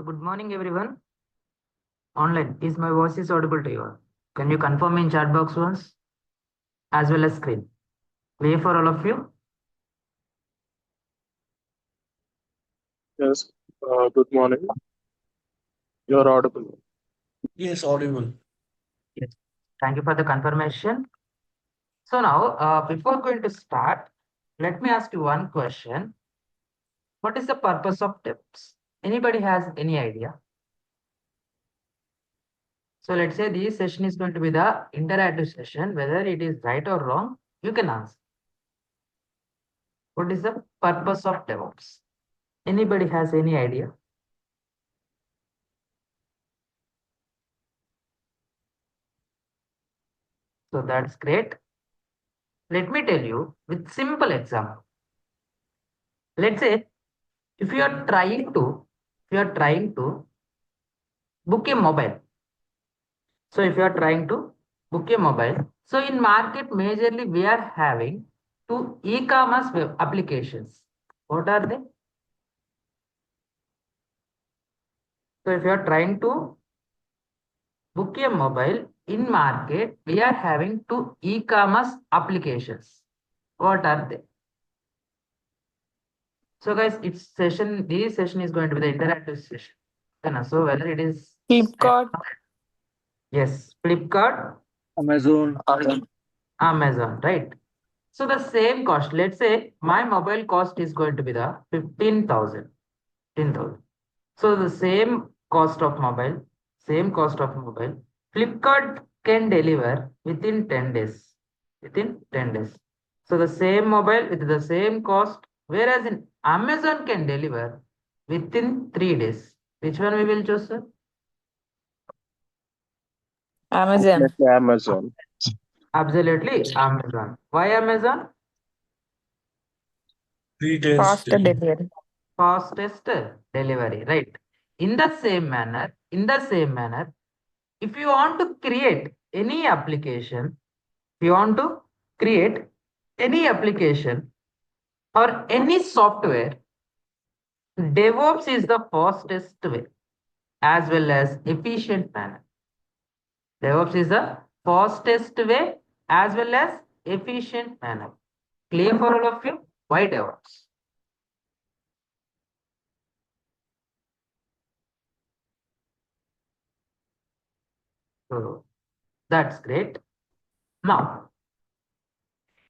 good morning, everyone. Online, is my voice is audible to you all? Can you confirm in chat box once, as well as screen? Clear for all of you? Yes, good morning. You're audible. Yes, audible. Yes. Thank you for the confirmation. So now, before going to start, let me ask you one question. What is the purpose of tips? Anybody has any idea? So let's say this session is going to be the interactive session. Whether it is right or wrong, you can answer. What is the purpose of DevOps? Anybody has any idea? So that's great. Let me tell you with simple example. Let's say if you are trying to book a mobile. So if you are trying to book a mobile, so in market majorly we are having two e-commerce web applications. What are they? So if you are trying to book a mobile in market, we are having two e-commerce applications. What are they? So guys, this session is going to be the interactive session. So whether it is Flipkart. yes, Flipkart, Amazon. Amazon, right? So the same cost, let's say my mobile cost is going to be the 15,000. 15,000. So the same cost of mobile, Flipkart can deliver within 10 days. Within 10 days. So the same mobile with the same cost, whereas in Amazon can deliver within 3 days. Which one we will choose, sir? Amazon. Definitely Amazon. Absolutely Amazon. Why Amazon? Retail. Faster delivery. Fastest delivery, right? In the same manner, if you want to create any application, if you want to create any application or any software, DevOps is the fastest way as well as efficient manner. DevOps is the fastest way as well as efficient manner. Clear for all of you? Why DevOps? So that's great. Now,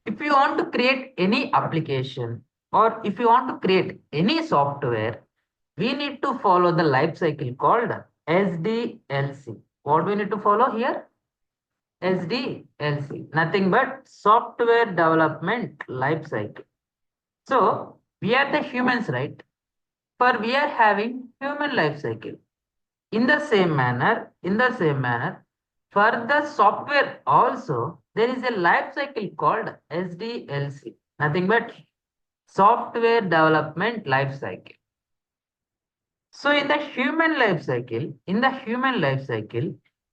if you want to create any application or if you want to create any software, we need to follow the life cycle called SDLC. What we need to follow here? SDLC, nothing but software development life cycle. So we are the humans, right? For we are having human life cycle. In the same manner, for the software also, there is a life cycle called SDLC, nothing but software development life cycle. So in the human life cycle,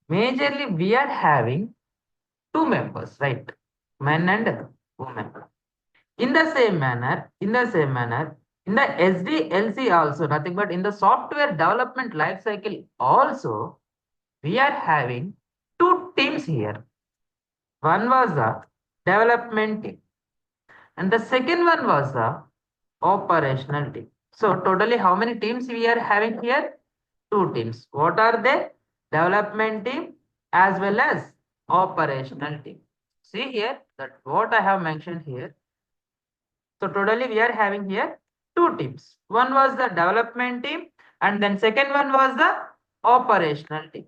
majorly we are having two members, right? Men and women. In the same manner, in the SDLC also, nothing but in the software development life cycle also, we are having two teams here. One was the development team, and the second one was the operational team. So totally how many teams we are having here? Two teams. What are they? Development team as well as operational team. See here that what I have mentioned here. So totally we are having here two teams. One was the development team and then second one was the operational team.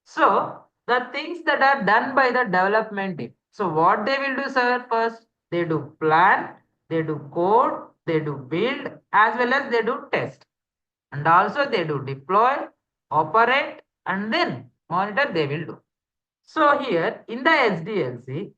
So the things that are done by the development team. So what they will do, sir? First, they do plan, they do code, they do build, as well as they do test. And also they do deploy, operate, and then monitor they will do. So here in the SDLC,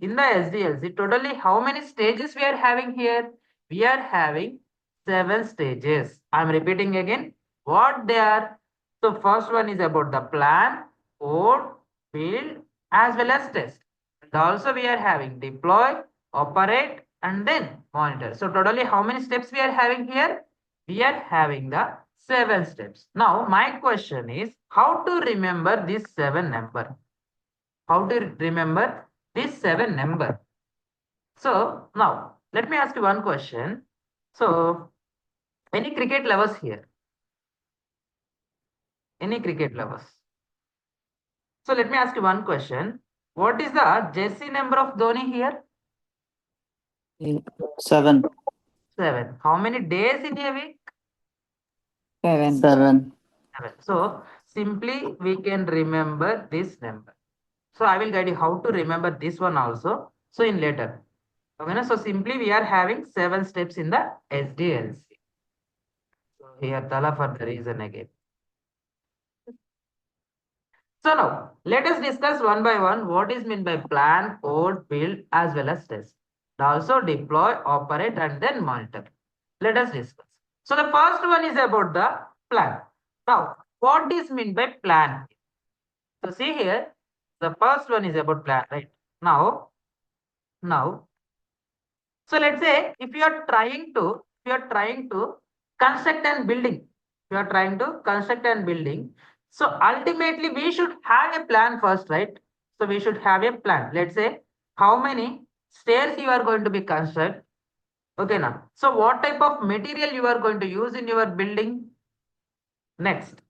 totally how many stages we are having here? We are having 7 stages. I'm repeating again what they are. So first one is about the plan, code, build, as well as test. And also we are having deploy, operate, and then monitor. So totally how many steps we are having here? We are having the 7 steps. Now, my question is how to remember this 7 number? How to remember this 7 number? So, now, let me ask you one question. So, any cricket lovers here? Any cricket lovers? So, let me ask you one question. What is the jersey number of Dhoni here? 7. 7. How many days in a week? 7. 7. 7. So, simply we can remember this number. So, I will guide you how to remember this one also. So, in later. Okay, so simply we are having 7 steps in the SDLC. So, here Tala for the reason again. So now let us discuss one by one what is meant by plan, code, build as well as test. Also deploy, operate and then monitor. Let us discuss. So the first one is about the plan. Now what is meant by plan? So see here, the first one is about plan, right? Now, so let's say if you are trying to construct and building, you are trying to construct and building. So ultimately we should have a plan first, right? So we should have a plan. Let's say how many stairs you are going to be construct. Okay now. So what type of material you are going to use in your building? Next,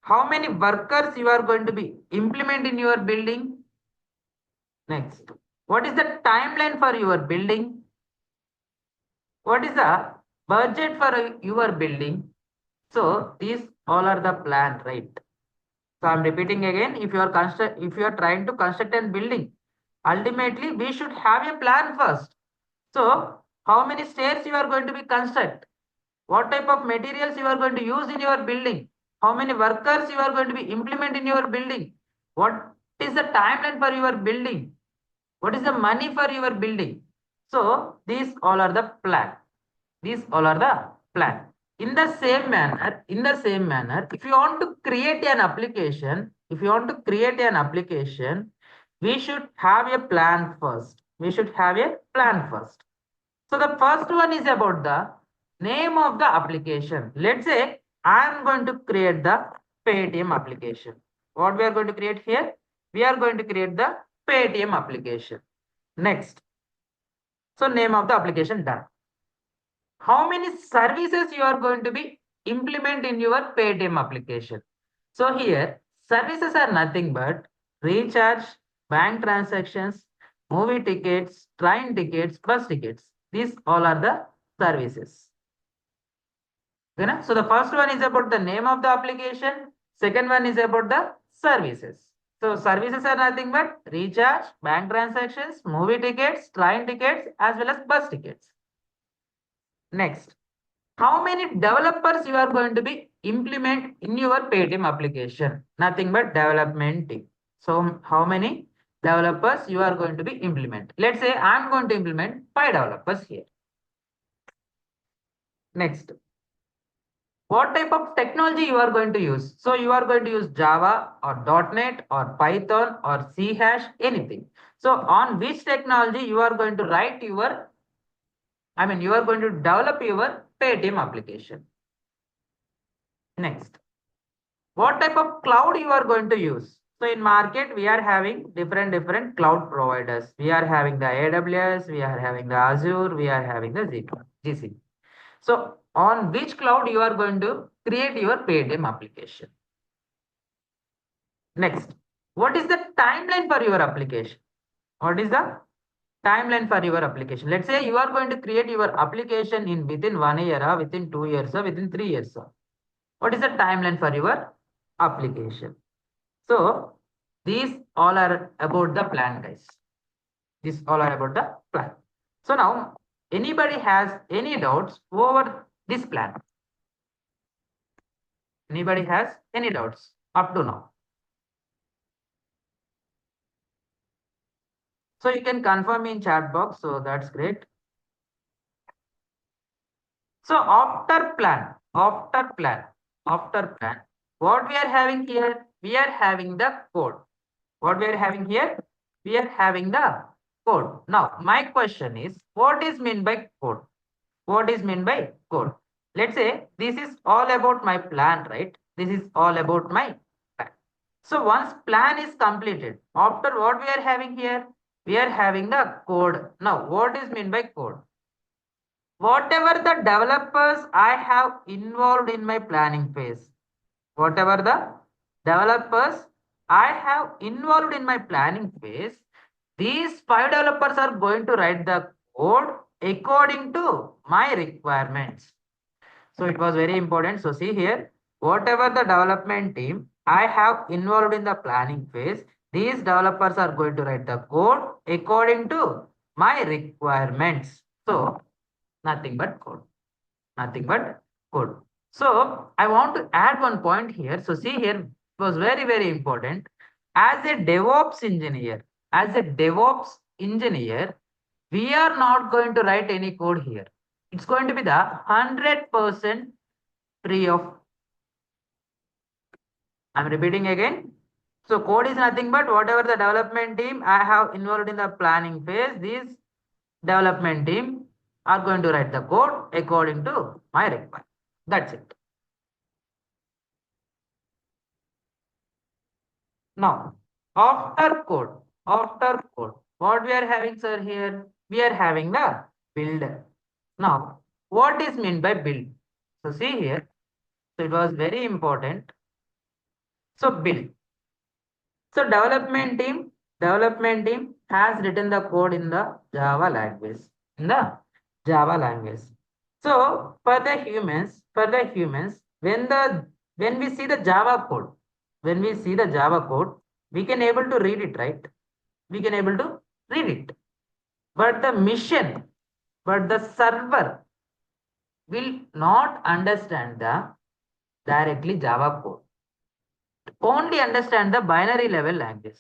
how many workers you are going to be implement in your building? Next, what is the timeline for your building? What is the budget for your building? So these all are the plan, right? So I'm repeating again. If you are trying to construct a building, ultimately we should have a plan first. So how many stairs you are going to be construct? What type of materials you are going to use in your building? How many workers you are going to be implement in your building? What is the timeline for your building? What is the money for your building? So these all are the plan. These all are the plan. In the same manner, if you want to create an application, we should have a plan first. So the first one is about the name of the application. Let's say I am going to create the Paytm application. What we are going to create here? We are going to create the Paytm application. Next. So name of the application done. How many services you are going to be implement in your Paytm application? So here services are nothing but recharge, bank transactions, movie tickets, train tickets, bus tickets. These all are the services. Okay, so the first one is about the name of the application. Second one is about the services. So services are nothing but recharge, bank transactions, movie tickets, train tickets, as well as bus tickets. Next, how many developers you are going to be implement in your Paytm application? Nothing but development team. So how many developers you are going to be implement? Let's say I'm going to implement 5 developers here. Next, what type of technology you are going to use? So you are going to use Java or .NET or Python or C hash, anything. So on which technology you are going to write your, you are going to develop your Paytm application. Next, what type of cloud you are going to use? So in market, we are having different cloud providers. We are having the AWS, we are having the Azure, we are having the GCP. So on which cloud you are going to create your Paytm application? Next, what is the timeline for your application? What is the timeline for your application? Let's say you are going to create your application in within 1 year, or within 2 years, or within 3 years. What is the timeline for your application? So these all are about the plan, guys. These all are about the plan. So now, anybody has any doubts over this plan? Anybody has any doubts up to now? So you can confirm in chat box. So that's great. So after plan, what we are having here? We are having the code. What we are having here? We are having the code. Now, my question is, what is meant by code? What is meant by code? let's say this is all about my plan, right? This is all about my plan. So once plan is completed, after what we are having here, we are having the code. Now, what is meant by code? Whatever the developers I have involved in my planning phase, whatever the developers I have involved in my planning phase, these 5 developers are going to write the code according to my requirements. So it was very important. So see here, whatever the development team I have involved in the planning phase, these developers are going to write the code according to my requirements. So nothing but code, nothing but code. So I want to add one point here. So see here, it was very, very important. As a DevOps engineer, as a DevOps engineer, we are not going to write any code here. It's going to be the 100% free of. I'm repeating again. So code is nothing but whatever the development team I have involved in the planning phase, these development team are going to write the code according to my requirement. That's it. Now, after code, what we are having, sir, here? We are having the build. Now, what is meant by build? So see here, so it was very important. So build. So development team has written the code in the Java language. In the Java language. So for the humans, when we see the Java code, we can able to read it, right? We can able to read it. But the server will not understand the directly Java code. Only understand the binary level language,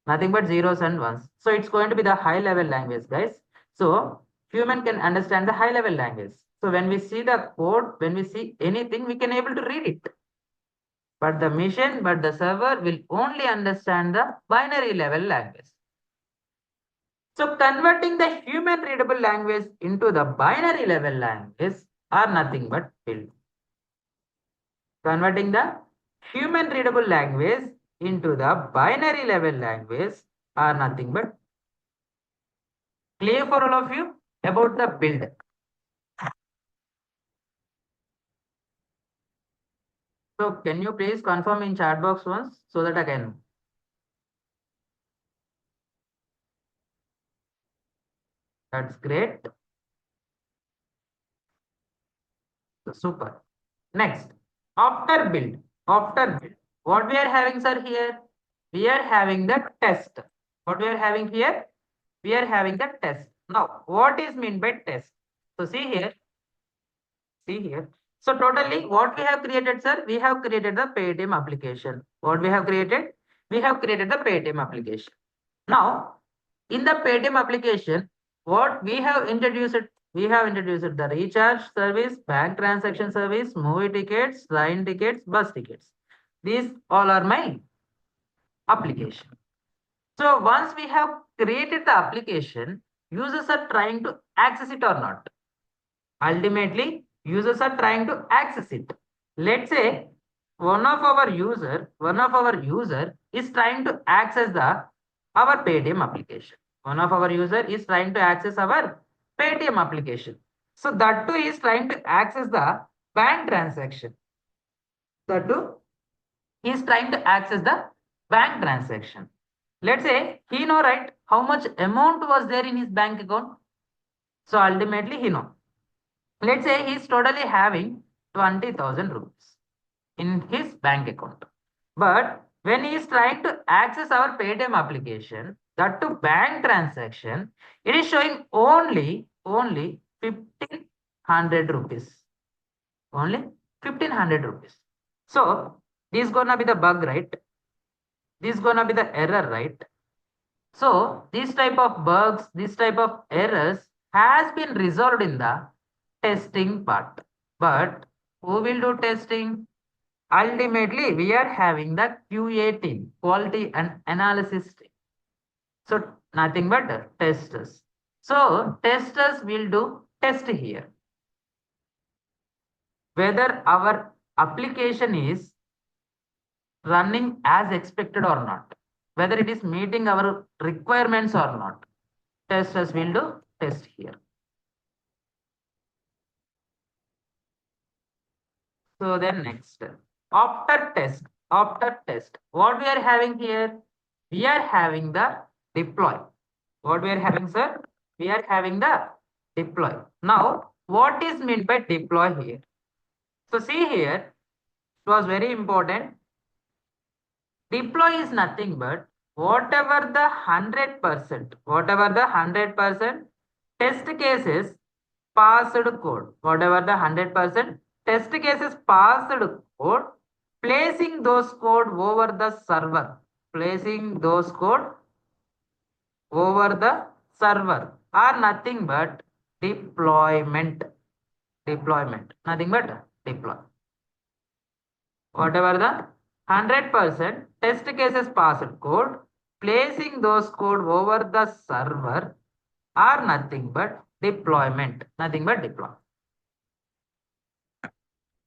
nothing but zeros and ones. So it's going to be the high level language, guys. So human can understand the high level language. So when we see the code, when we see anything, we can able to read it. But the server will only understand the binary level language. So converting the human readable language into the binary level language are nothing but build. Converting the human readable language into the binary level language are nothing but. Clear for all of you about the build. So can you please confirm in chat box once so that I can. That's great. Super. Next, after build, what we are having, sir, here? We are having the test. What we are having here? We are having the test. Now, what is meant by test? So see here. So totally what we have created, sir, we have created the Paytm application. What we have created? We have created the Paytm application. Now, in the Paytm application, what we have introduced, the recharge service, bank transaction service, movie tickets, train tickets, bus tickets. These all are my application. So once we have created the application, users are trying to access it or not. Ultimately, users are trying to access it. Let's say one of our user is trying to access our Paytm application. One of our user is trying to access our Paytm application. So that too is trying to access the bank transaction. That too is trying to access the bank transaction. Let's say he know, right, how much amount was there in his bank account. So ultimately he know. Let's say he's totally having 20,000 rupees in his bank account. But when he is trying to access our Paytm application, that to bank transaction, it is showing only 1,500 rupees. Only 1,500 rupees. So this is gonna be the bug, right? This is gonna be the error, right? So this type of bugs, this type of errors has been resolved in the testing part. But who will do testing? Ultimately, we are having the QA team, quality and analysis team. So nothing but testers. So testers will do test here. whether our application is running as expected or not, whether it is meeting our requirements or not. Testers will do test here. So then next, after test, what we are having here? We are having the deploy. What we are having, sir? We are having the deploy. Now, what is meant by deploy here? So see here, it was very important. Deploy is nothing but whatever the 100% test cases passed code, whatever the 100% test cases passed code, placing those code over the server, are nothing but deployment, nothing but deploy. Whatever the 100% test cases passed code, placing those code over the server are nothing but deployment, nothing but deploy.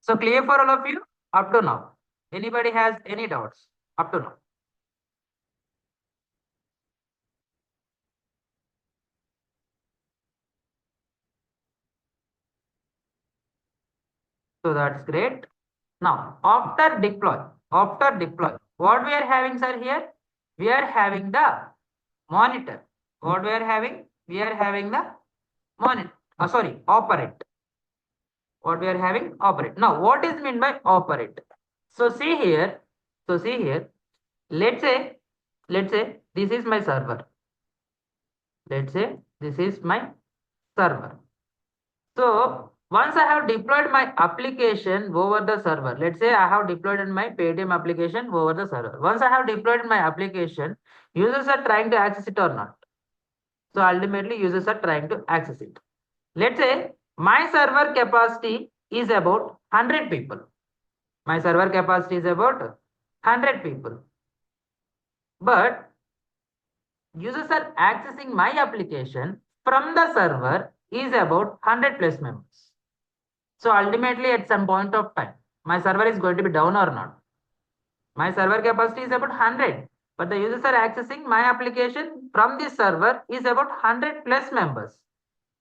So clear for all of you up to now? Anybody has any doubts up to now? So that's great. Now, after deploy, what we are having, sir, here? We are having the monitor. What we are having? We are having the monitor. Operate. What we are having? Operate. Now, what is meant by operate? So see here. Let's say this is my server. So once I have deployed my application over the server, let's say I have deployed my Paytm application over the server. Once I have deployed my application, users are trying to access it or not. So ultimately users are trying to access it. Let's say my server capacity is about 100 people. My server capacity is about 100 people. But users are accessing my application from the server is about 100 plus members. So ultimately at some point of time, my server is going to be down or not. My server capacity is about 100, but the users are accessing my application from this server is about 100 plus members.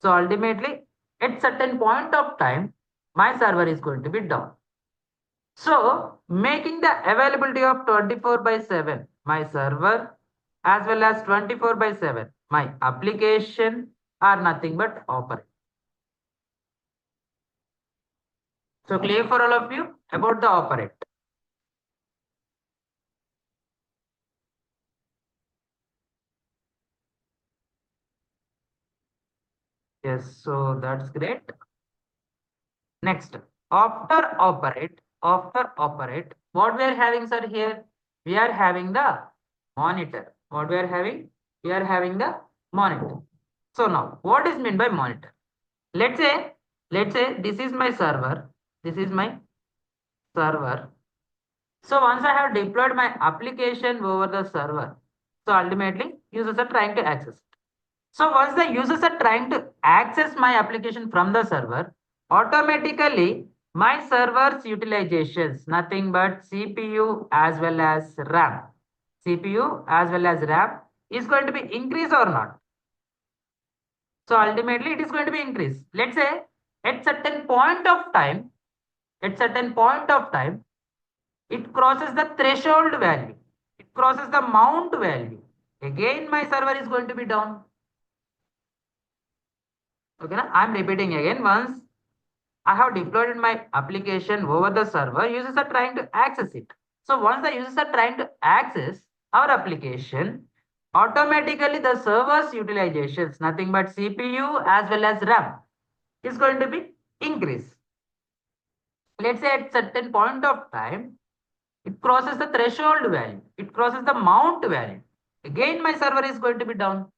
So ultimately at certain point of time, my server is going to be down. So making the availability of 24/7, my server as well as 24/7, my application are nothing but operate. So clear for all of you about the operate. Yes, so that's great. Next, after operate, what we are having, sir, here? We are having the monitor. What we are having? We are having the monitor. So now, what is meant by monitor? Let's say this is my server. So once I have deployed my application over the server, so ultimately users are trying to access it. So once the users are trying to access my application from the server, automatically my server's utilizations, nothing but CPU as well as RAM. CPU as well as RAM is going to be increased or not. So ultimately it is going to be increased. Let's say at certain point of time, it crosses the threshold value. It crosses the mount value. Again, my server is going to be down. Okay, I'm repeating again. Once I have deployed my application over the server, users are trying to access it. So once the users are trying to access our application, automatically the server's utilizations, nothing but CPU as well as RAM, is going to be increased. Let's say at certain point of time, it crosses the threshold value. It crosses the mount value. Again, my server is going to be down.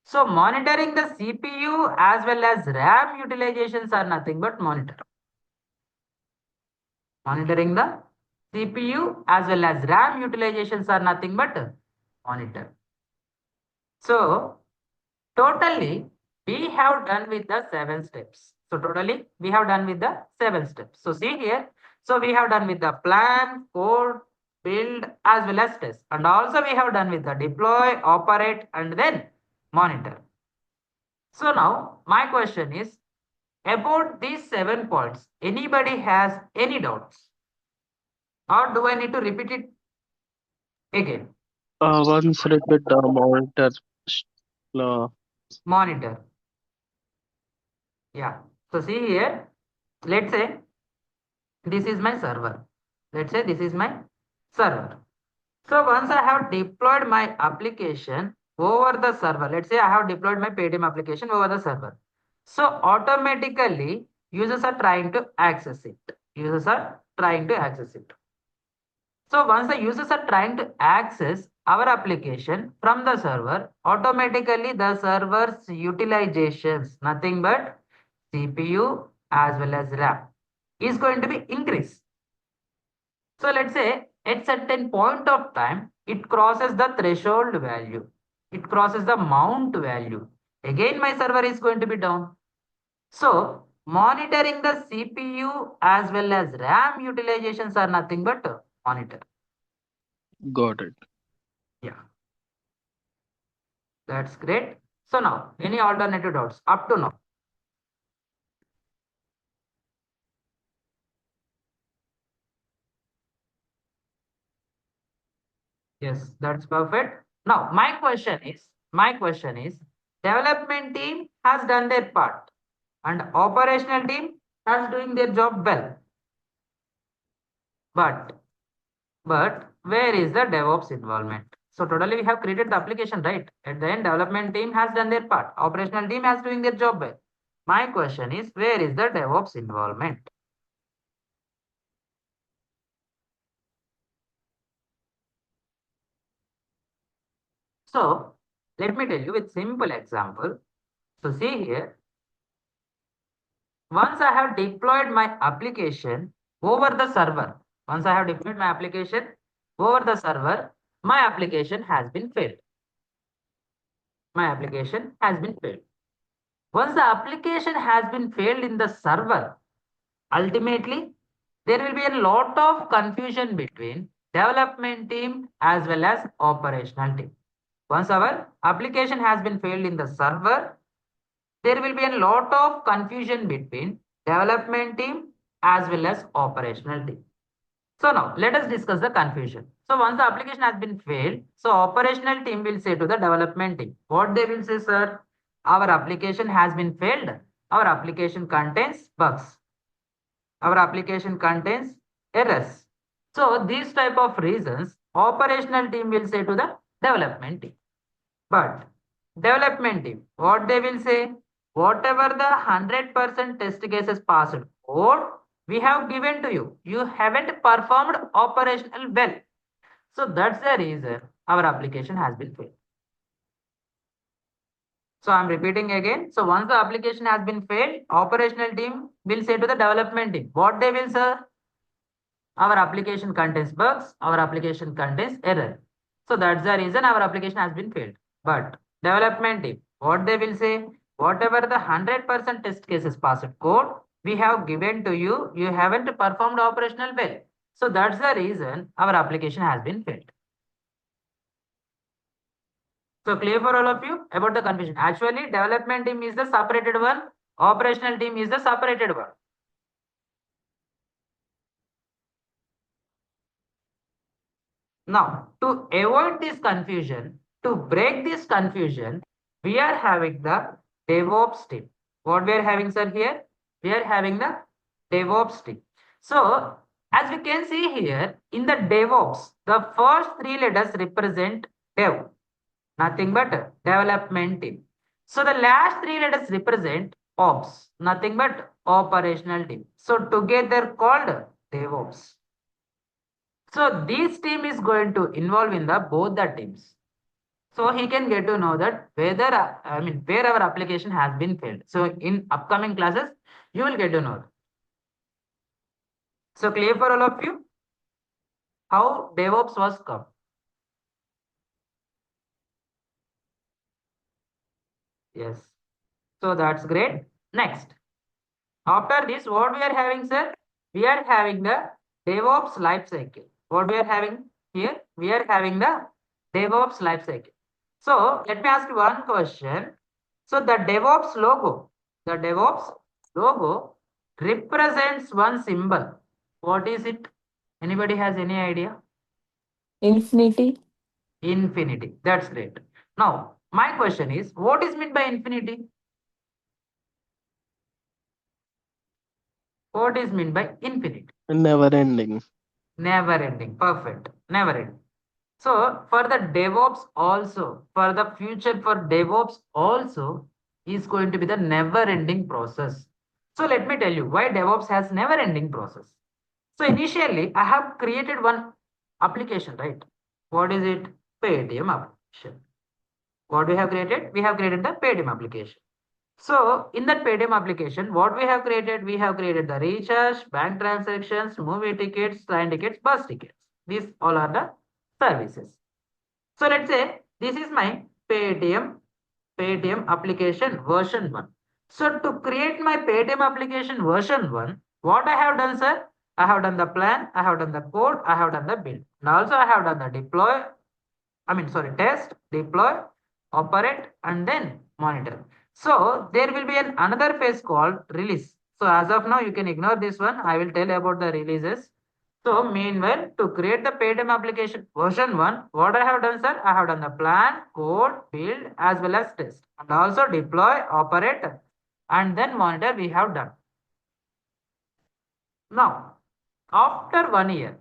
So monitoring the CPU as well as RAM utilizations are nothing but monitor. Monitoring the CPU as well as RAM utilizations are nothing but monitor. So totally we have done with the 7 steps. So totally we have done with the 7 steps. So see here. So we have done with the plan, code, build as well as test. And also we have done with the deploy, operate and then monitor. So now my question is about these 7 points. Anybody has any doubts? Or do I need to repeat it again? Once repeat the monitor. Uh, Monitor. Yeah. So see here, let's say this is my server. Let's say this is my server. So once I have deployed my application over the server, let's say I have deployed my Paytm application over the server. So automatically users are trying to access it. Users are trying to access it. So once the users are trying to access our application from the server, automatically the server's utilizations, nothing but CPU as well as RAM, is going to be increased. So let's say at certain point of time, it crosses the threshold value. It crosses the mount value. Again, my server is going to be down. So monitoring the CPU as well as RAM utilizations are nothing but monitor. got it. Yeah, that's great. So now, any alternative doubts up to now? Yes, that's perfect. Now, my question is, development team has done their part and operational team has doing their job well. But, where is the DevOps involvement? So totally we have created the application, right? At the end, development team has done their part. Operational team has doing their job well. My question is, where is the DevOps involvement? So let me tell you with simple example. So see here, once I have deployed my application over the server, once I have deployed my application over the server, my application has been failed. My application has been failed. Once the application has been failed in the server, ultimately there will be a lot of confusion between development team as well as operational team. Once our application has been failed in the server, there will be a lot of confusion between development team as well as operational team. So now let us discuss the confusion. So once the application has been failed, so operational team will say to the development team, what they will say, sir, our application has been failed. Our application contains bugs. Our application contains errors. So these type of reasons, operational team will say to the development team. But development team, what they will say, whatever the 100% test cases passed code we have given to you, you haven't performed operational well. So that's the reason our application has been failed. So I'm repeating again. So once the application has been failed, operational team will say to the development team, what they will say, our application contains bugs, our application contains error. So that's the reason our application has been failed. But development team, what they will say, whatever the 100% test cases passed code we have given to you, you haven't performed operational well. So that's the reason our application has been failed. So clear for all of you about the confusion. Actually, development team is the separated one, operational team is the separated one. Now, to avoid this confusion, to break this confusion, we are having the DevOps team. What we are having, sir, here? We are having the DevOps team. So, as we can see here, in the DevOps, the first 3 letters represent Dev, nothing but development team. So, the last 3 letters represent Ops, nothing but operational team. So, together called DevOps. So this team is going to involve in the both the teams. So he can get to know that whether where our application has been failed. So in upcoming classes, you will get to know. So clear for all of you how DevOps was come. Yes. So that's great. Next. After this, what we are having, sir? We are having the DevOps life cycle. What we are having here? We are having the DevOps life cycle. So let me ask you one question. So the DevOps logo represents one symbol. What is it? Anybody has any idea? Infinity. Infinity. That's great. Now, my question is, what is meant by infinity? What is meant by infinity? Never ending. Never ending. Perfect. Never ending. So for the DevOps also, for the future for DevOps also is going to be the never ending process. So let me tell you why DevOps has never ending process. So initially I have created one application, right? What is it? Paytm application. What we have created? We have created the Paytm application. So in that Paytm application, what we have created? We have created the recharge, bank transactions, movie tickets, train tickets, bus tickets. These all are the services. So let's say this is my Paytm application version 1. So to create my Paytm application version 1, what I have done, sir? I have done the plan, I have done the code, I have done the build. And also I have done the test, deploy, operate, and then monitor. So there will be another phase called release. So as of now, you can ignore this one. I will tell about the releases. So meanwhile, to create the Paytm application version 1, what I have done, sir? I have done the plan, code, build, as well as test. And also deploy, operate, and then monitor we have done. Now, after 1 year,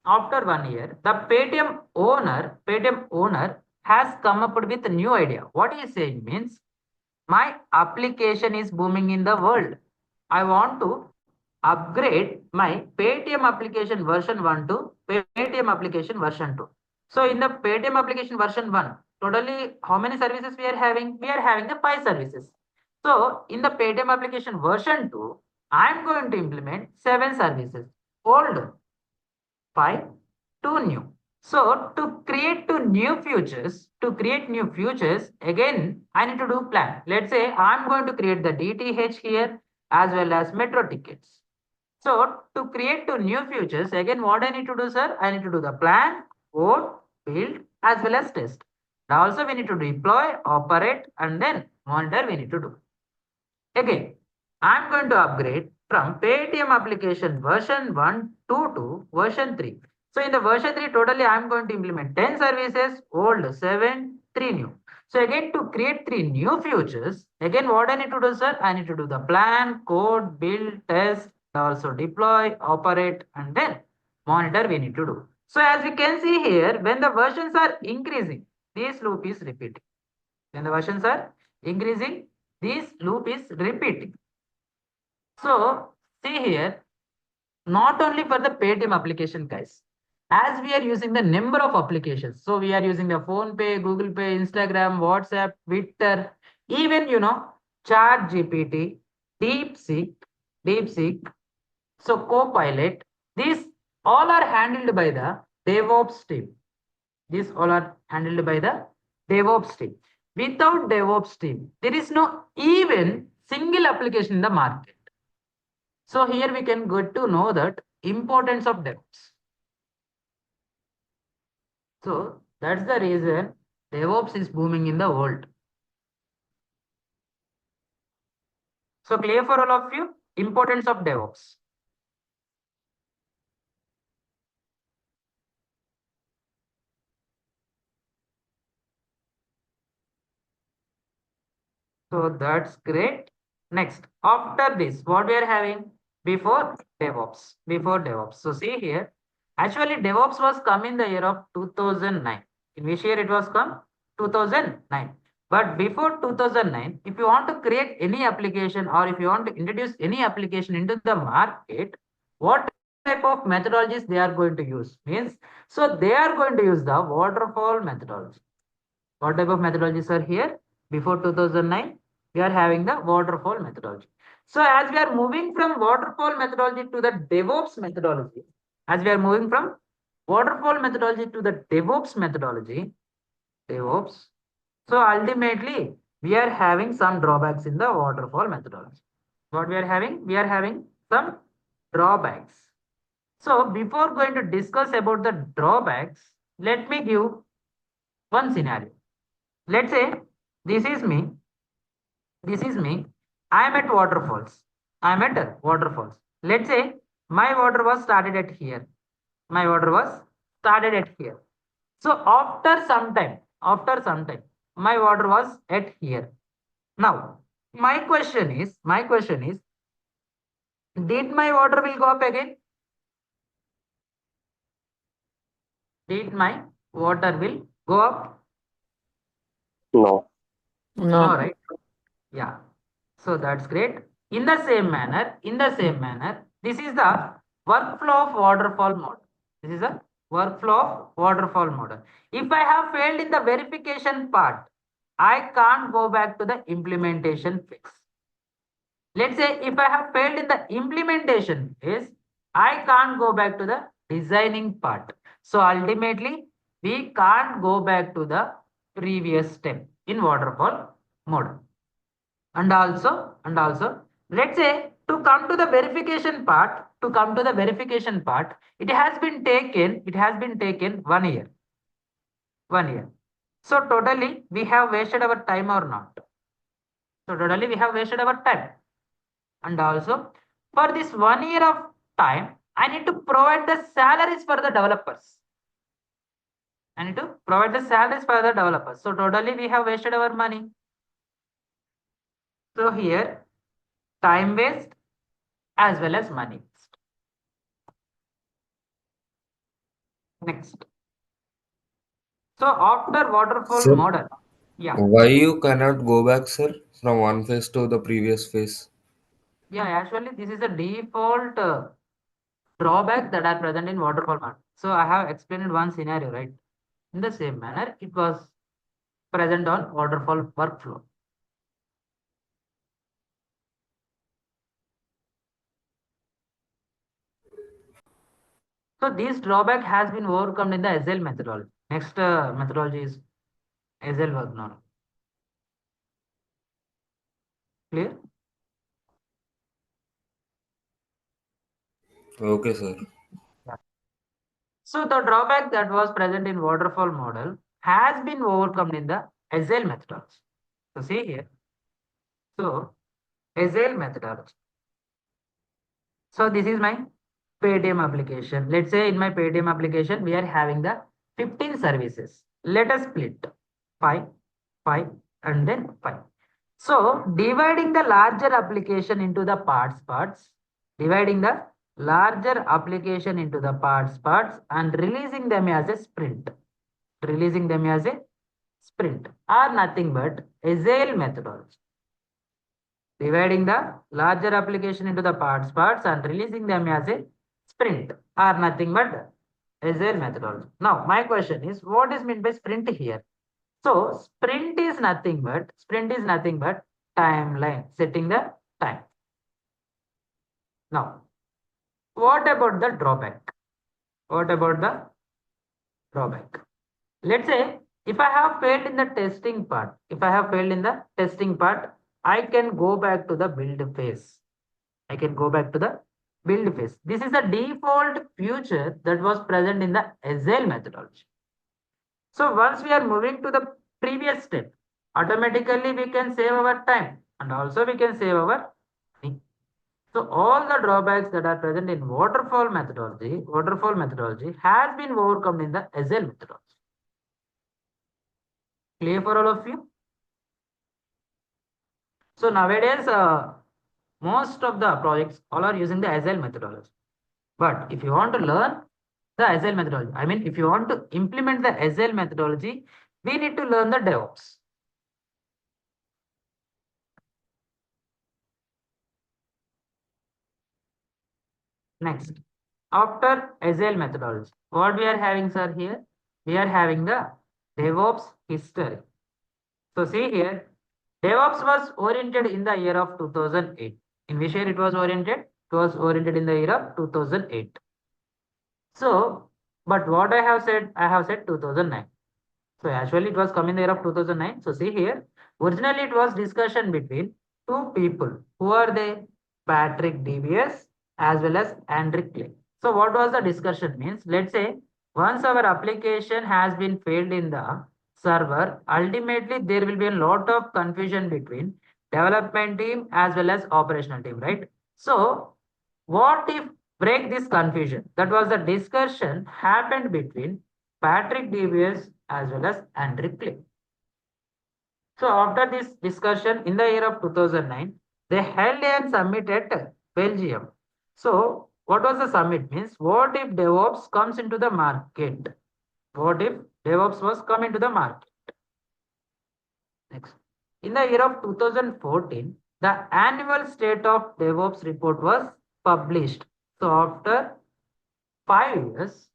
the Paytm owner has come up with a new idea. What he is saying means, my application is booming in the world. I want to upgrade my Paytm application version 1 to Paytm application version 2. So in the Paytm application version 1, totally how many services we are having? We are having the 5 services. So in the Paytm application version 2, I am going to implement 7 services. Old 5, 2 new. So to create new features, again, I need to do plan. Let's say I'm going to create the DTH here as well as metro tickets. So to create new features, again, what I need to do, sir? I need to do the plan, code, build, as well as test. Now also we need to deploy, operate, and then monitor we need to do. Again, I'm going to upgrade from Paytm application version 1 to version 3. So in the version 3, totally I'm going to implement 10 services, old 7, 3 new. So again, to create 3 new features, again, what I need to do, sir? I need to do the plan, code, build, test, also deploy, operate, and then monitor we need to do. So as we can see here, when the versions are increasing, this loop is repeating. When the versions are increasing, this loop is repeating. So see here, not only for the Paytm application, guys, as we are using the number of applications. So we are using the Phone Pay, Google Pay, Instagram, WhatsApp, Twitter, even Chat GPT, DeepSeek, so Copilot. These all are handled by the DevOps team. These all are handled by the DevOps team. Without DevOps team, there is no even single application in the market. So here we can get to know that importance of DevOps. So that's the reason DevOps is booming in the world. So clear for all of you? Importance of DevOps. So that's great. Next, after this, what we are having before DevOps. So see here, actually DevOps was come in the year of 2009. In which year it was come? 2009. But before 2009, if you want to create any application or if you want to introduce any application into the market, what type of methodologies they are going to use? Means, so they are going to use the waterfall methodology. What type of methodologies are here? Before 2009, we are having the waterfall methodology. So as we are moving from waterfall methodology to the DevOps methodology, so ultimately we are having some drawbacks in the waterfall methodology. What we are having? We are having some drawbacks. So before going to discuss about the drawbacks, let me give one scenario. Let's say this is me. This is me. I am at waterfalls. I am at waterfalls. Let's say my water was started at here. My water was started at here. So after some time, my water was at here. Now, my question is, did my water will go up again? Did my water will go up? No. No, No. right? Yeah. So that's great. In the same manner, this is the workflow of waterfall model. This is a workflow of waterfall model. If I have failed in the verification part, I can't go back to the implementation phase. Let's say if I have failed in the implementation phase, I can't go back to the designing part. So ultimately, we can't go back to the previous step in waterfall model. And also, let's say to come to the verification part, it has been taken 1 year. 1 year. So totally we have wasted our time or not? So totally we have wasted our time. And also for this 1 year of time, I need to provide the salaries for the developers. I need to provide the salaries for the developers. So totally we have wasted our money. So here time waste as well as money waste. Next. So after waterfall Sir, model, yeah, why you cannot go back, sir, from one phase to the previous phase? yeah, actually this is a default drawback that are present in waterfall model. So I have explained one scenario, right? In the same manner, it was present on waterfall workflow. So this drawback has been overcome in the Agile methodology. Next methodology is Agile work now. Clear? Okay, sir. Yeah. So the drawback that was present in waterfall model has been overcome in the Agile methodology. So see here. So Agile methodology. So this is my Paytm application. Let's say in my Paytm application, we are having the 15 services. Let us split 5, 5, and then 5. So dividing the larger application into the parts, dividing the larger application into the parts, and releasing them as a sprint. Releasing them as a sprint are nothing but Agile methodology. Dividing the larger application into the parts and releasing them as a sprint are nothing but Agile methodology. Now, my question is, what is meant by sprint here? So, sprint is nothing but timeline, setting the time. Now, what about the drawback? What about the drawback? Let's say if I have failed in the testing part, I can go back to the build phase. I can go back to the build phase. This is the default feature that was present in the Agile methodology. So once we are moving to the previous step, automatically we can save our time and also we can save our money. So all the drawbacks that are present in waterfall methodology has been overcome in the Agile methodology. Clear for all of you? So nowadays, most of the projects all are using the Agile methodology. But if you want to learn the Agile methodology, I mean, if you want to implement the Agile methodology, we need to learn the DevOps. Next, after Agile methodology, what we are having, sir, here? We are having the DevOps history. So see here, DevOps was oriented in the year of 2008. In which year it was oriented? It was oriented in the year of 2008. So, but what I have said 2009. So actually it was come in the year of 2009. So see here, originally it was discussion between two people. Who are they? Patrick DBS as well as Andrew Clay. So what was the discussion means? Let's say once our application has been failed in the server, ultimately there will be a lot of confusion between development team as well as operational team, right? So what if break this confusion? That was the discussion happened between Patrick DBS as well as Andrew Clay. So after this discussion in the year of 2009, they held a summit at Belgium. So what was the summit means? What if DevOps comes into the market? What if DevOps was come into the market? Next. In the year of 2014, the annual state of DevOps report was published. So after 5 years,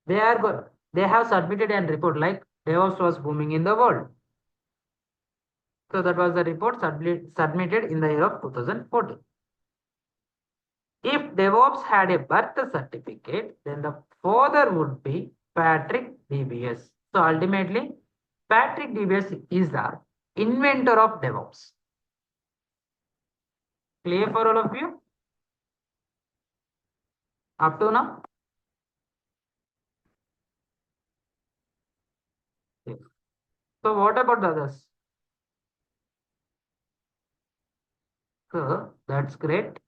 they have submitted a report like DevOps was booming in the world. So that was the report submitted in the year of 2014. If DevOps had a birth certificate, then the father would be Patrick DBS. So ultimately, Patrick DBS is the inventor of DevOps. Clear for all of you? Up to now? Yes. So what about the others? So that's great.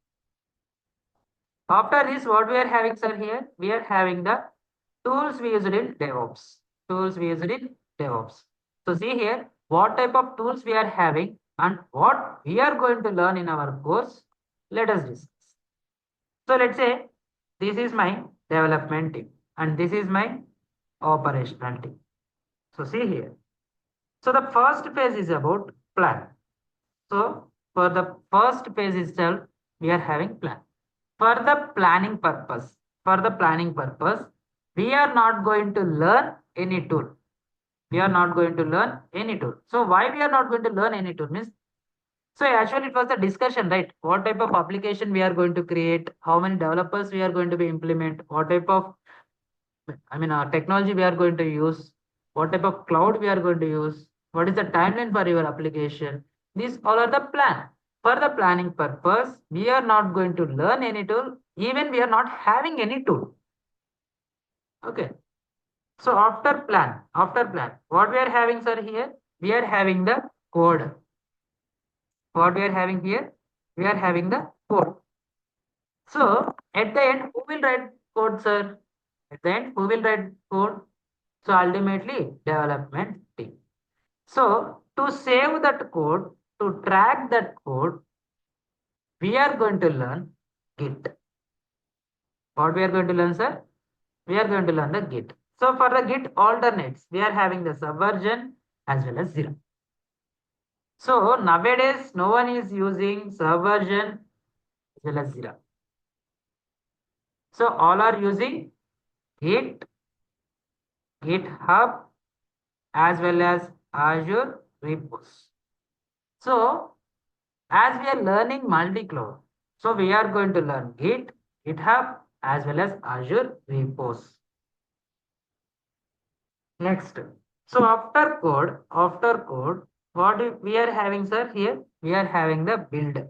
After this, what we are having, sir, here? We are having the tools we used in DevOps. Tools we used in DevOps. So see here, what type of tools we are having and what we are going to learn in our course. Let us discuss. So let's say this is my development team and this is my operational team. So see here. So the first phase is about plan. So for the first phase itself, we are having plan. For the planning purpose, we are not going to learn any tool. We are not going to learn any tool. So why we are not going to learn any tool means, so actually it was a discussion, right? What type of application we are going to create, how many developers we are going to be implement, what type of, technology we are going to use, what type of cloud we are going to use, what is the timeline for your application. These all are the plan. For the planning purpose, we are not going to learn any tool, even we are not having any tool. Okay. So after plan, what we are having, sir, here? We are having the code. What we are having here? We are having the code. So at the end, who will write code, sir? At the end, who will write code? So ultimately, development team. So to save that code, to track that code, we are going to learn Git. What we are going to learn, sir? We are going to learn the Git. So for the Git alternates, we are having the Subversion as well as Zero. So nowadays, no one is using Subversion as well as Zero. So all are using Git, GitHub as well as Azure repos. So as we are learning multi-cloud, so we are going to learn Git, GitHub as well as Azure repos. Next, so after code, what we are having, sir, here? We are having the build.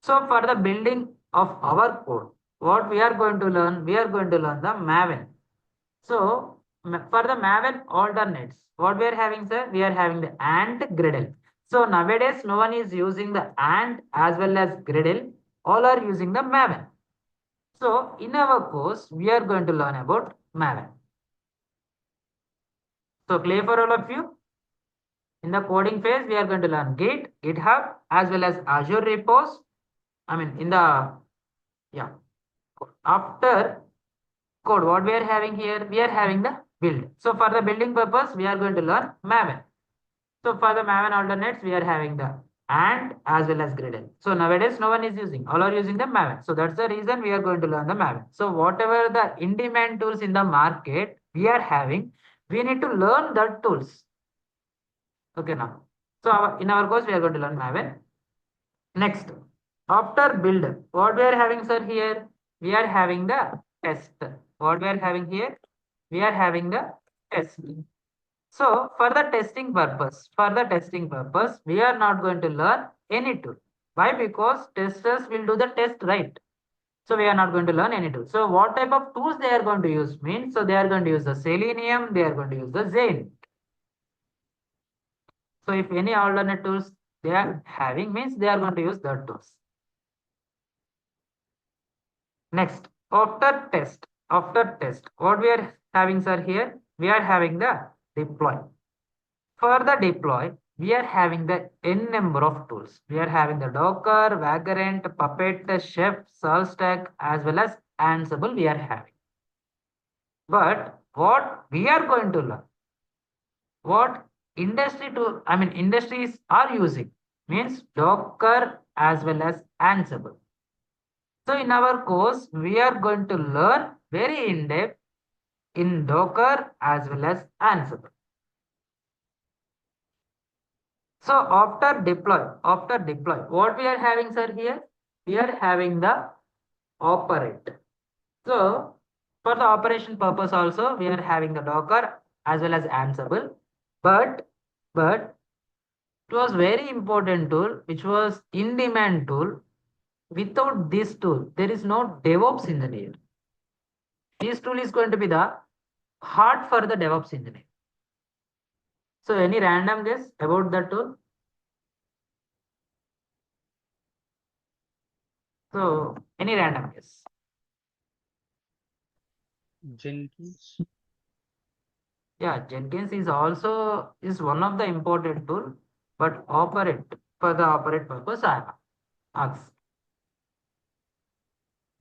So for the building of our code, what we are going to learn? We are going to learn the Maven. So for the Maven alternates, what we are having, sir? We are having the AND Gradle. So nowadays, no one is using the AND as well as Gradle. All are using the Maven. So in our course, we are going to learn about Maven. So clear for all of you? In the coding phase, we are going to learn Git, GitHub, as well as Azure repos. After code, what we are having here? We are having the build. So for the building purpose, we are going to learn Maven. So for the Maven alternates, we are having the AND as well as Gradle. So nowadays, no one is using. All are using the Maven. So that's the reason we are going to learn the Maven. So whatever the in-demand tools in the market we are having, we need to learn that tools. Okay, now. So in our course, we are going to learn Maven. Next, after build, what we are having, sir, here? We are having the test. What we are having here? We are having the test. So for the testing purpose, we are not going to learn any tool, Why? Because testers will do the test, right? So we are not going to learn any tools. So what type of tools they are going to use means, so they are going to use the Selenium, they are going to use the Zane. So if any alternate tools they are having means they are going to use that tools. Next, after test, what we are having, sir, here? We are having the deploy. For the deploy, we are having the n number of tools. We are having the Docker, Vagrant, Puppet, Chef, SaltStack, as well as Ansible we are having. But what we are going to learn, what industries are using means Docker as well as Ansible. So in our course, we are going to learn very in depth in Docker as well as Ansible. So after deploy, what we are having, sir, here? We are having the operate. So for the operation purpose also, we are having the Docker as well as Ansible. But it was very important tool, which was in demand tool. Without this tool, there is no DevOps engineer. This tool is going to be the heart for the DevOps engineer. So any random guess about that tool? So any random guess? Jenkins. Yeah, Jenkins is also is one of the important tool, but operate for the operate purpose I ask.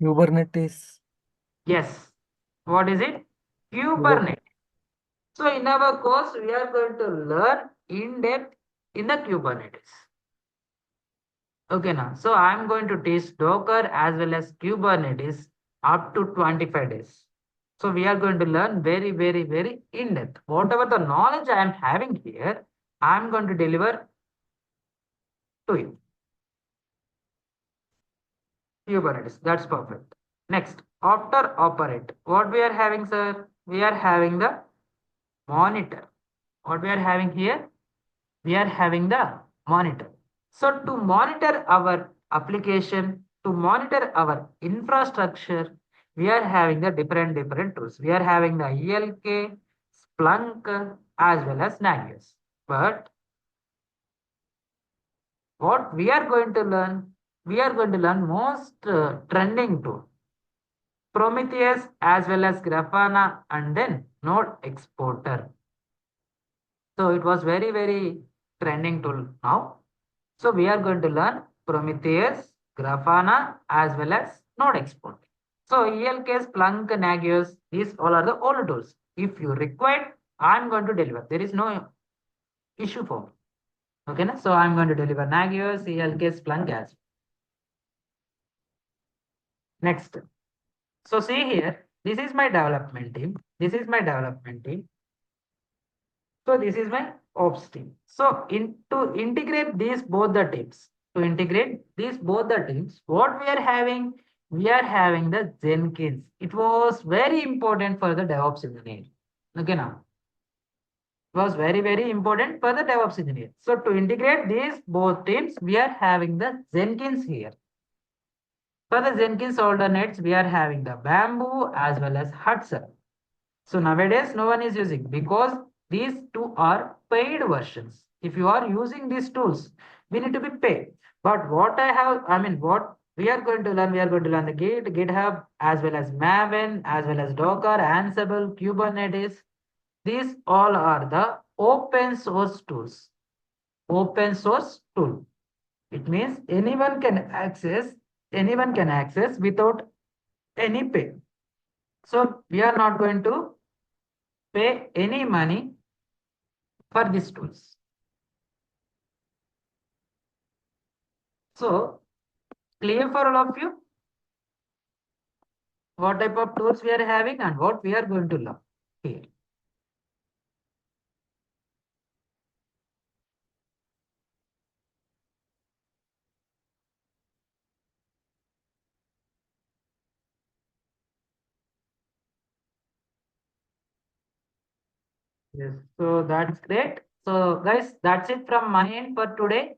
Kubernetes. Yes. What is it? Kubernetes. So in our course, we are going to learn in depth in the Kubernetes. Okay, now. So I'm going to teach Docker as well as Kubernetes up to 25 days. So we are going to learn very, very, very in depth. Whatever the knowledge I am having here, I'm going to deliver to you. Kubernetes. That's perfect. Next, after operate, what we are having, sir? We are having the monitor. What we are having here? We are having the monitor. So to monitor our application, to monitor our infrastructure, we are having the different tools. We are having the ELK, Splunk, as well as Nagios. But what we are going to learn? We are going to learn most trending tool. Prometheus as well as Grafana and then Node Exporter. So it was very, very trending tool now. So we are going to learn Prometheus, Grafana as well as Node Exporter. So ELK, Splunk, Nagios, these all are the old tools. If you require, I'm going to deliver. There is no issue for me. Okay, na? So I'm going to deliver Nagios, ELK, Splunk as well. Next. So see here, this is my development team. This is my development team. So this is my ops team. So to integrate these both the teams, what we are having the Jenkins. It was very important for the DevOps engineer. Okay, now it was very, very important for the DevOps engineer. So to integrate these both teams, we are having the Jenkins here. For the Jenkins alternates, we are having the Bamboo as well as Hudson. So nowadays, no one is using because these two are paid versions. If you are using these tools, we need to be paid. But what we are going to learn, we are going to learn the Git, GitHub, as well as Maven, as well as Docker, Ansible, Kubernetes. These all are the open source tools. Open source tool. It means anyone can access without any pay. So we are not going to pay any money for these tools. So clear for all of you what type of tools we are having and what we are going to learn here. Yes, so that's great. So guys, that's it from my end for today.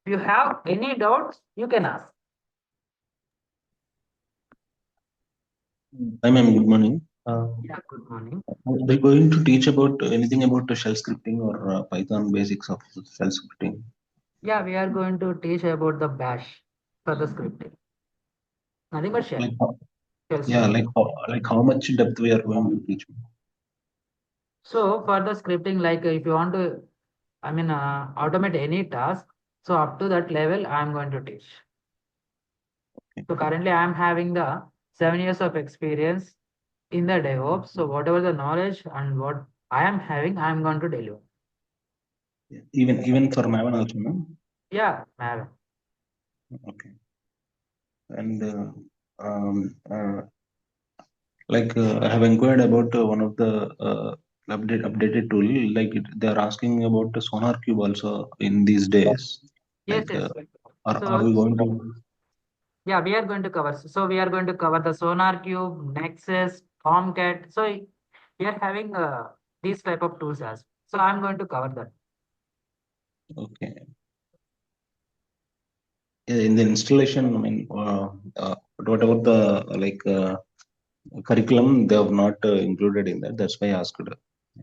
If you have any doubts, you can ask. Hi, ma'am. Good morning. Yeah, good morning. Are they going to teach about anything about the shell scripting or Python basics of shell scripting? Yeah, we are going to teach about the bash for the scripting. Nothing but shell. Like, how- Shell yeah, scripting. like how much depth we are going to teach? So for the scripting, like if you want to, automate any task, so up to that level, I'm going to teach. So currently, I'm having the 7 years of experience in the DevOps. So whatever the knowledge and what I am having, I'm going to deliver. Even for Maven also, no? Yeah, Maven. Okay. And I have inquired about one of the updated tool. They are asking about the Sonar Cube also in these days. Yes, yes. Are So we going to? yeah, we are going to cover. So we are going to cover the Sonar Cube, Nexus, Tomcat. So we are having these type of tools as well. So I'm going to cover that. Okay. Yeah, in the installation, I mean, what about the curriculum? They have not included in that. That's why I asked.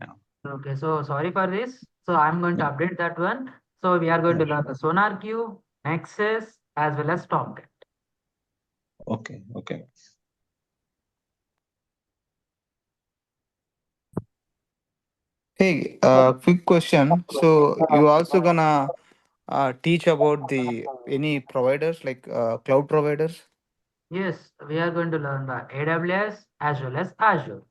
Yeah. Okay, so sorry for this. So I'm going to update that one. So we are going to learn the Sonar Cube, Nexus, as well as Tomcat. Okay. Okay. Hey, quick question. So you also gonna teach about the any providers like cloud providers? Yes, we are going to learn the AWS as well as Azure.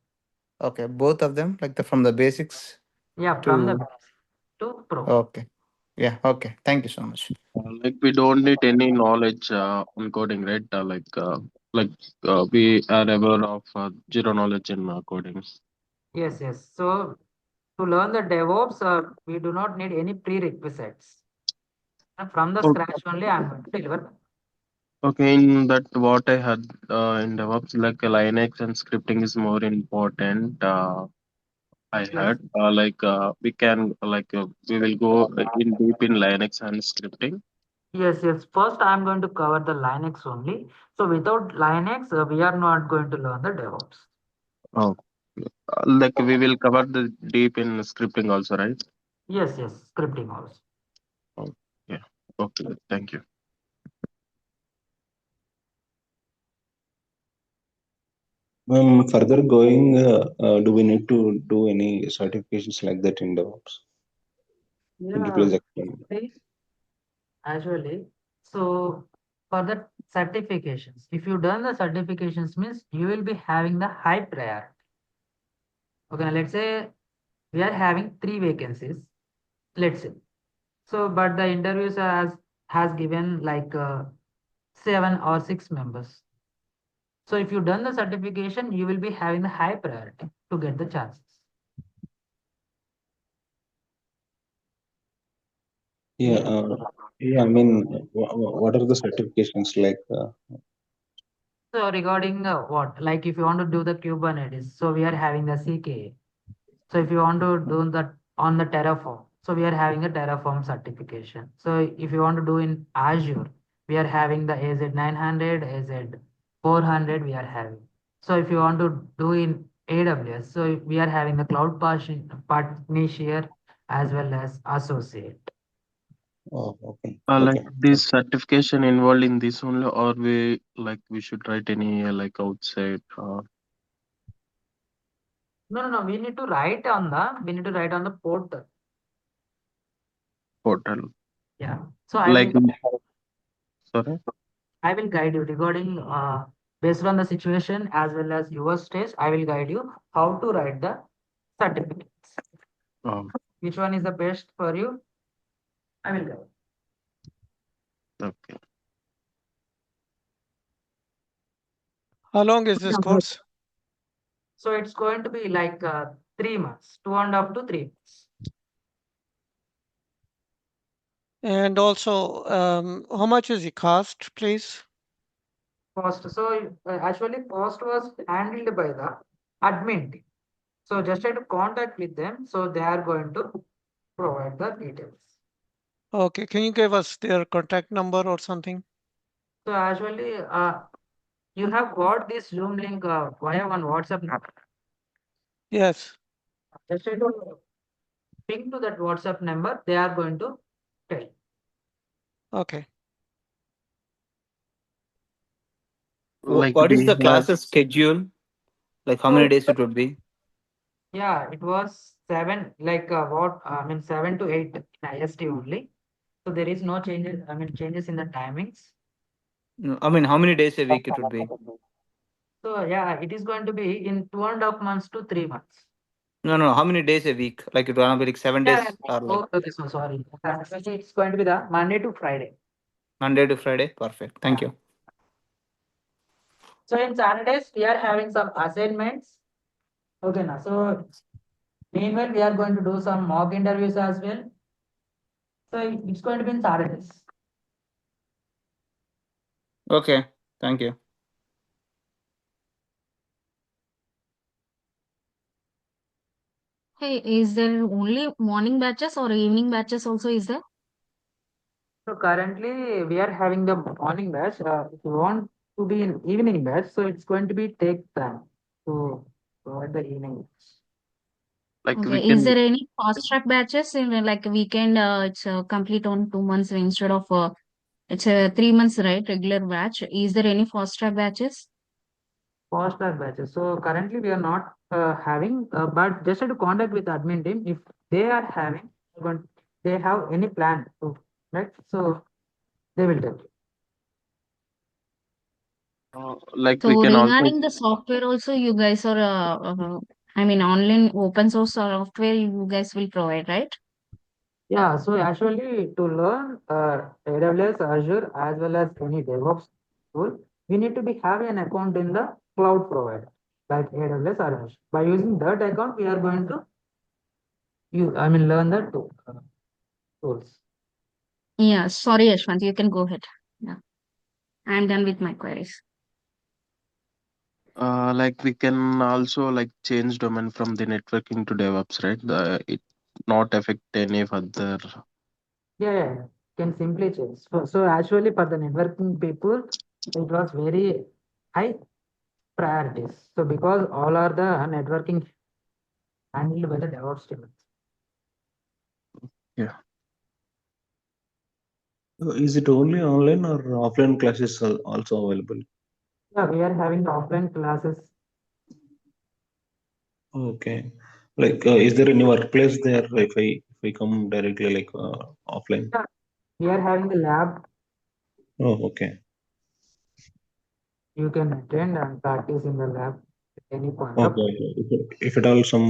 Okay, both of them, like from the basics Yeah, from the to basic to pro. okay. Yeah, okay. Thank you so much. Like we don't need any knowledge on coding, right? We are aware of zero knowledge in coding. Yes, yes. So to learn the DevOps, we do not need any prerequisites. From the Okay. scratch only, I'm going to deliver. Okay, in that what I had in DevOps, like Linux and scripting is more important. I Yes, heard we will go in deep in Linux and scripting. yes, yes. First, I'm going to cover the Linux only. So without Linux, we are not going to learn the DevOps. Oh, like we will cover the deep in scripting also, right? Yes, yes. Scripting also. Oh, yeah. Okay, thank you. Further going, do we need to do any certifications like that in DevOps? Could you Yeah, please explain? actually. So for the certifications, if you done the certifications means you will be having the high priority. Okay, now let's say we are having 3 vacancies. Let's say. So, but the interviews has given like 7 or 6 members. So if you done the certification, you will be having the high priority to get the chances. Yeah. Yeah. I mean, what are the certifications like? So regarding what, like if you want to do the Kubernetes, so we are having the CKA. So if you want to do that on the Terraform, so we are having a Terraform certification. So if you want to do in Azure, we are having the AZ900, AZ400 we are having. So if you want to do in AWS, so we are having the cloud partnership as well as associate. Oh, okay. Like Okay. this certification involved in this only, or we should write any like outside No, no, no. We need to write on the portal. portal. Yeah. So Like, sorry. I will guide you regarding based on the situation as well as your stage. I will guide you how to write the certificates. Oh, Which one is the best for you? I will guide. okay. How long is this course? So it's going to be like 3 months, 2.5 to 3 months. And also, how much is the cost, please? Cost. So actually, cost was handled by the admin team. So just try to contact with them. So they are going to provide the details. Okay, can you give us their contact number or something? So actually, you have got this Zoom link via one WhatsApp number. Yes. Just try to ping to that WhatsApp number. They are going to tell. Okay. Like What is we the have classes schedule? Like how So many days it would be? yeah, it was seven, like what I mean 7 to 8 in IST only. So there is no changes. I mean changes in the timings. No, I mean, how many days a week it would be? So yeah, it is going to be in 2.5 months to 3 months. No, no, how many days a week? Like it gonna be like 7 days Yeah. or like Oh, okay. So sorry. Actually, it's going to be the Monday to Friday. Monday to Friday? Perfect. Thank Yeah. you. So in Saturdays we are having some assignments. Okay, now so meanwhile we are going to do some mock interviews as well. So it's going to be in Saturdays. Okay, thank you. Hey, is there only morning batches or evening batches also is there? So currently we are having the morning batch. If you want to be in evening batch, so it's going to be take time to provide the evening batch. like we Okay, is can there any fast track batches in like a weekend? It's complete on 2 months instead of it's a 3 months, right? Regular batch. Is there any fast track batches? Fast track batches. So currently we are not having, but just have to contact with the admin team if they are having, but they have any plan to, right? So they will tell you. like we So can also regarding the software also, you guys are, I mean, online open source software you guys will provide, right? Yeah, so actually to learn AWS, Azure, as well as any DevOps tool, we need to be having an account in the cloud provider like AWS or Azure. By using that account, we are going to learn the tools. Yeah, sorry, Ashwant, you can go ahead. Yeah, I'm done with my queries. like we can also like change domain from the networking to DevOps, right? It not affect any further. Yeah, can simply change. So actually for the networking people, it was very high priorities. So because all are the networking handled by the DevOps team. Yeah. Is it only online or offline classes are also available? Yeah, we are having offline classes. Okay. Like, is there any workplace there if I come directly like offline? Yeah, we are having the lab. Oh, okay. You can attend and practice in the lab at any point of Okay. time. Okay. If at all some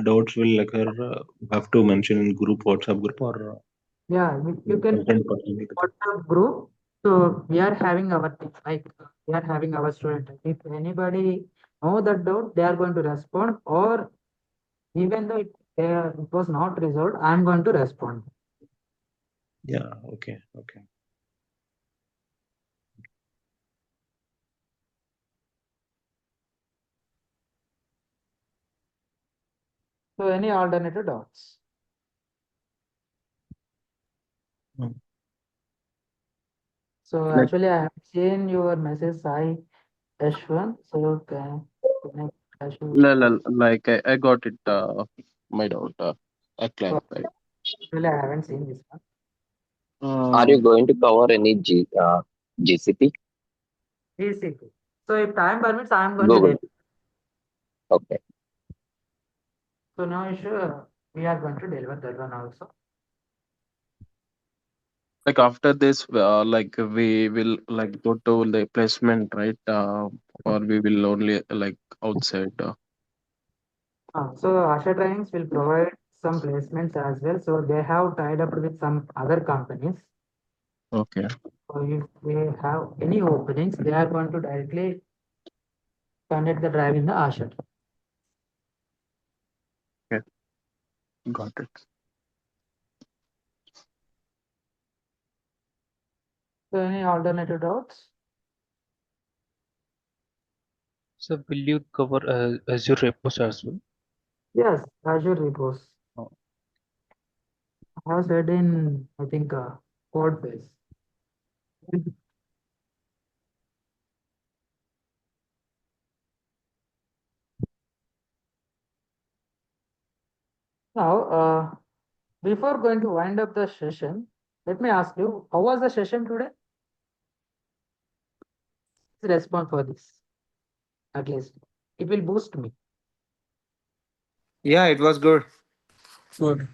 doubts will occur, have to mention in group, WhatsApp group or Yeah, you can content person. WhatsApp group. So we are having our team, like we are having our student. If anybody know that doubt, they are going to respond. Or even though it was not resolved, I am going to respond. Yeah. Okay. Okay. So any alternative doubts? Mm. So Like actually, I have seen your message, Sai Ashwin. So can I should like I got it. My doubt. I so clarified. actually I haven't seen this one. Are Uh, you going to cover any GCP? GCP. So if time permits, I am going to Google. deliver. Okay. So no issue. We are going to deliver that one also. like after this, like we will like go to the placement, right? Or we will only like outside. So Harsha Trainings will provide some placements as well. So they have tied up with some other companies. Okay. So if they have any openings, they are going to directly conduct the drive in the Harsha. Okay. Got it. So any alternative doubts? So will you cover Azure repos as well? Yes, Azure repos. Oh. I have said in, I think, code base. Now, before going to wind up the session, let me ask you, how was the session today? Respond for this, at least. It will boost me. Yeah, it was good. Good.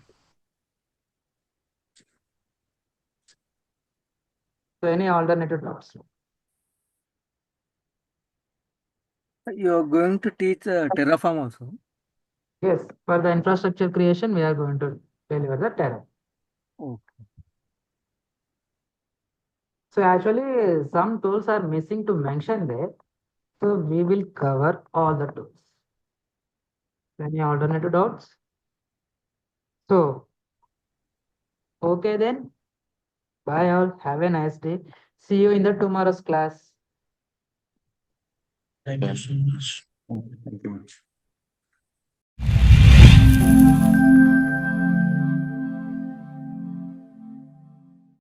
So any alternative thoughts? You're going to teach Terraform also. Yes, for the infrastructure creation, we are going to deliver the Terra. Okay. So actually, some tools are missing to mention there. So we will cover all the tools. Any alternative doubts? So, okay then. Bye all. Have a nice day. See you in the tomorrow's class. Thank you so much. Thank you much.